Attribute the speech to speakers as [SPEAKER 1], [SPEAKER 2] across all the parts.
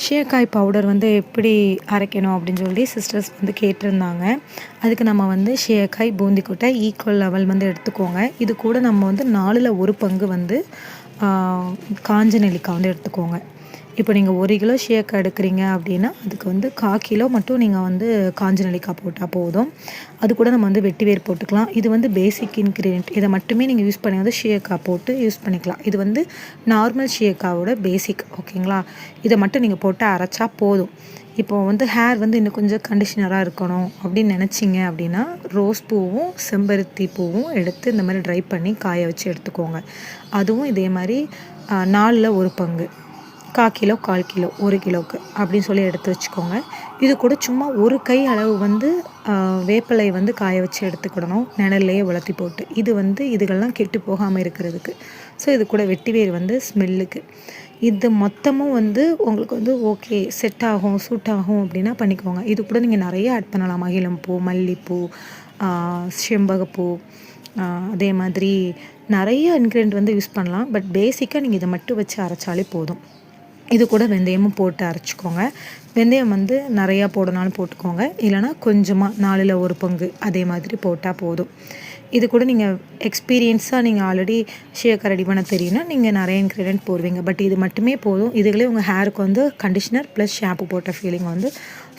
[SPEAKER 1] ஷேக்காய் powder வந்து எப்படி அரைக்கணும் அப்படின்னு சொல்லி சிஸ்டர்ஸ் வந்து கேட்டிருந்தாங்க. அதுக்கு நம்ம வந்து ஷேக்காய், பூந்தி கொட்டை ஈக்குவல் லெவல் வந்து எடுத்துக்கோங்க. இது கூட நம்ம வந்து 4ல் 1 பங்கு வந்து காஞ்ச நெல்லிக்காய் வந்து எடுத்துக்கோங்க. இப்போ நீங்கள் 1 கிலோ ஷேக்காய் எடுக்கிறீங்க அப்படின்னா அதுக்கு வந்து 1/4 கிலோ மட்டும் நீங்கள் வந்து காஞ்ச நெல்லிக்காய் போட்டால் போதும். அது கூட நம்ம வந்து வெட்டி வேர் போட்டுக்கலாம். இது வந்து பேசிக் இன்க்ரீடியன்ட். இதை மட்டுமே நீங்கள் யூஸ் பண்ணி வந்து ஷேக்காய் போட்டு யூஸ் பண்ணிக்கலாம். இது வந்து நார்மல் ஷேக்காவோட பேசிக், ஓகேங்களா? இதை மட்டும் நீங்கள் போட்டு அரைச்சா போதும். இப்போ வந்து ஹேர் வந்து இன்னும் கொஞ்சம் கண்டிஷனராக இருக்கணும் அப்படின்னு நினச்சிங்க அப்படின்னா ரோஸ் பூவும் செம்பருத்தி பூவும் எடுத்து இந்த மாதிரி ட்ரை பண்ணி காய வச்சு எடுத்துக்கோங்க. அதுவும் இதே மாதிரி 4ல் 1 பங்கு, 1/4 கிலோ, 1/4 கிலோ, 1 கிலோவுக்கு அப்படின்னு சொல்லி எடுத்து வச்சுக்கோங்க. இது கூட சும்மா ஒரு கை அளவு வந்து வேப்பிலை வந்து காய வச்சு எடுத்துக்கிடணும், நிழல்லையே உலர்த்தி போட்டு. இது வந்து இதுகள்லாம் கெட்டு போகாமல் இருக்கிறதுக்கு. ஸோ இது கூட வெட்டி வேர் வந்து ஸ்மெல்லுக்கு. இது மொத்தமும் வந்து உங்களுக்கு வந்து ஓகே செட் ஆகும், சூட் ஆகும் அப்படின்னா பண்ணிக்கோங்க. இது கூட நீங்கள் நிறைய ஆட் பண்ணலாம். மகிழம்பூ, மல்லிப்பூ, செம்பகப்பூ, அதே மாதிரி நிறைய இன்க்ரீடியன்ட் வந்து யூஸ் பண்ணலாம். பட் பேசிக்காக நீங்கள் இதை மட்டும் வச்சு அரைச்சாலே போதும். இது கூட வெந்தயமும் போட்டு அரைச்சிக்கோங்க. வெந்தயம் வந்து நிறையா போடனாலும் போட்டுக்கோங்க, இல்லைனா கொஞ்சமாக 4ல் 1 பங்கு அதே மாதிரி போட்டால் போதும். இது கூட நீங்கள் எக்ஸ்பீரியன்ஸாக நீங்கள் ஆல்ரெடி ஷேக்காய் ரெடி பண்ண தெரியும்னா நீங்கள் நிறைய இன்க்ரீடியன்ட் போடுவீங்க. பட் இது மட்டுமே போதும். இதுகளே உங்கள் ஹேருக்கு வந்து கண்டிஷனர் ப்ளஸ் ஷாம்பு போட்ட ஃபீலிங் வந்து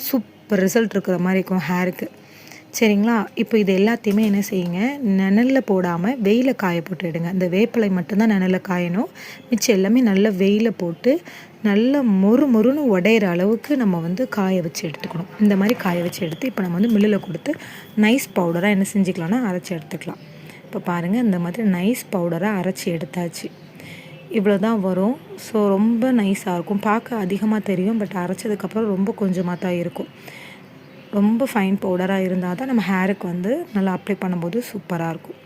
[SPEAKER 1] சூப்பர் ரிசல்ட் இருக்கிற மாதிரி இருக்கும் ஹேருக்கு. சரிங்களா? இப்போ இது எல்லாத்தையுமே என்ன செய்யுங்க, நிழலில் போடாமல் வெயிலில் காய போட்டு எடுங்க. இந்த வேப்பிலை மட்டும்தான் நிழலில் காயணும். மிச்சம் எல்லாமே நல்லா வெயிலில் போட்டு நல்லா மொறுன்னு உடையிற அளவுக்கு நம்ம வந்து காய வச்சு எடுத்துக்கணும். இந்த மாதிரி காய வச்சு எடுத்து இப்போ நம்ம வந்து மில்லில் கொடுத்து நைஸ் பவுடராக என்ன செஞ்சுக்கலாம்னா அரைச்சி எடுத்துக்கலாம். இப்போ பாருங்கள், இந்த மாதிரி நைஸ் பவுடராக அரைச்சி எடுத்தாச்சு. இவ்வளோ தான் வரும். ஸோ ரொம்ப நைஸாக இருக்கும். பார்க்க அதிகமாக தெரியும், பட் அரைச்சதுக்கப்புறம் ரொம்ப கொஞ்சமாக தான் இருக்கும். ரொம்ப ஃபைன் பவுடராக இருந்தால் தான் நம்ம ஹேருக்கு வந்து நல்லா அப்ளை பண்ணும்போது சூப்பராக இருக்கும்.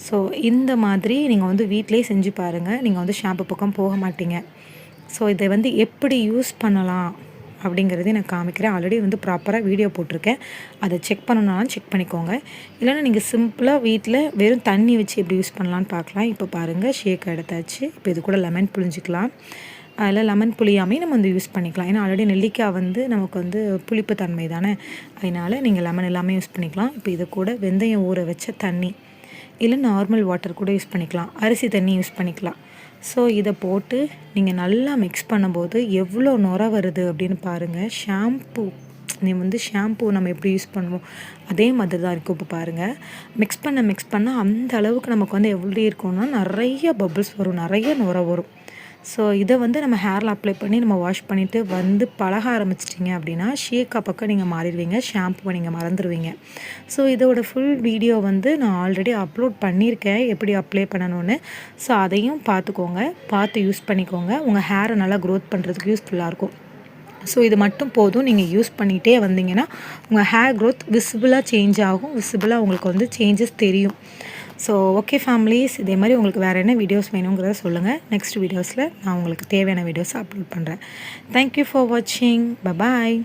[SPEAKER 1] ஸோ இந்த மாதிரி நீங்கள் வந்து வீட்டிலே செஞ்சு பாருங்கள். நீங்கள் வந்து ஷாம்பு பக்கம் போக மாட்டீங்க. ஸோ இதை வந்து எப்படி யூஸ் பண்ணலாம் அப்படிங்கிறது நான் காமிக்கிறேன். ஆல்ரெடி வந்து ப்ராப்பராக வீடியோ போட்டிருக்கேன். அதை செக் பண்ணணுன்னாலும் செக் பண்ணிக்கோங்க. இல்லைன்னா நீங்கள் சிம்பிளாக வீட்டில் வெறும் தண்ணி வச்சு எப்படி யூஸ் பண்ணலான்னு பார்க்கலாம். இப்போ பாருங்கள், ஷேக் எடுத்தாச்சு. இப்போ இது கூட லெமன் புழிஞ்சிக்கலாம். அதில் லெமன் புளியாமே நம்ம வந்து யூஸ் பண்ணிக்கலாம். ஏன்னா ஆல்ரெடி நெல்லிக்காய் வந்து நமக்கு வந்து புளிப்பு தன்மை தானே, அதனால் நீங்கள் லெமன் எல்லாமே யூஸ் பண்ணிக்கலாம். இப்போ இது கூட வெந்தயம் ஊற வச்ச தண்ணி, இல்லை நார்மல் வாட்டர் கூட யூஸ் பண்ணிக்கலாம், அரிசி தண்ணி யூஸ் பண்ணிக்கலாம். ஸோ இதை போட்டு நீங்கள் நல்லா மிக்ஸ் பண்ணும்போது எவ்வளோ நுர வருது அப்படின்னு பாருங்கள். ஷாம்பு நம்ம எப்படி யூஸ் பண்ணுவோம் அதே மாதிரி தான் இருக்கும். இப்போ பாருங்கள், மிக்ஸ் பண்ண அந்த அளவுக்கு நமக்கு வந்து எப்படி இருக்கும்னா நிறைய பபிள்ஸ் வரும், நிறைய நுர வரும். ஸோ இதை வந்து நம்ம ஹேரில் அப்ளை பண்ணி நம்ம வாஷ் பண்ணிவிட்டு வந்து பழக ஆரம்பிச்சிட்டிங்க அப்படின்னா ஷேக்காய் பக்கம் நீங்கள் மாறிடுவீங்க, ஷாம்புவை நீங்கள் மறந்துடுவீங்க. ஸோ இதோட ஃபுல் வீடியோ வந்து நான் ஆல்ரெடி அப்லோட் பண்ணியிருக்கேன், எப்படி அப்ளை பண்ணணும்னு. ஸோ அதையும் பார்த்து யூஸ் பண்ணிக்கோங்க. உங்கள் ஹேரை நல்லா க்ரோத் பண்ணுறதுக்கு யூஸ்ஃபுல்லாக இருக்கும். ஸோ இது மட்டும் போதும். நீங்கள் யூஸ் பண்ணிகிட்டே வந்தீங்கன்னா உங்கள் ஹேர் க்ரோத் விசிபிளாக சேஞ்ச் ஆகும், விசிபிளாக உங்களுக்கு வந்து சேஞ்சஸ் தெரியும். ஸோ ஓகே ஃபேமிலிஸ், இதே மாதிரி உங்களுக்கு வேறு என்ன வீடியோஸ் வேணுங்கிறத சொல்லுங்கள். நெக்ஸ்ட் வீடியோஸில் நான் உங்களுக்கு தேவையான வீடியோஸை அப்லோட் பண்ணுறேன். தேங்க்யூ ஃபார் வாட்சிங். Bye bye.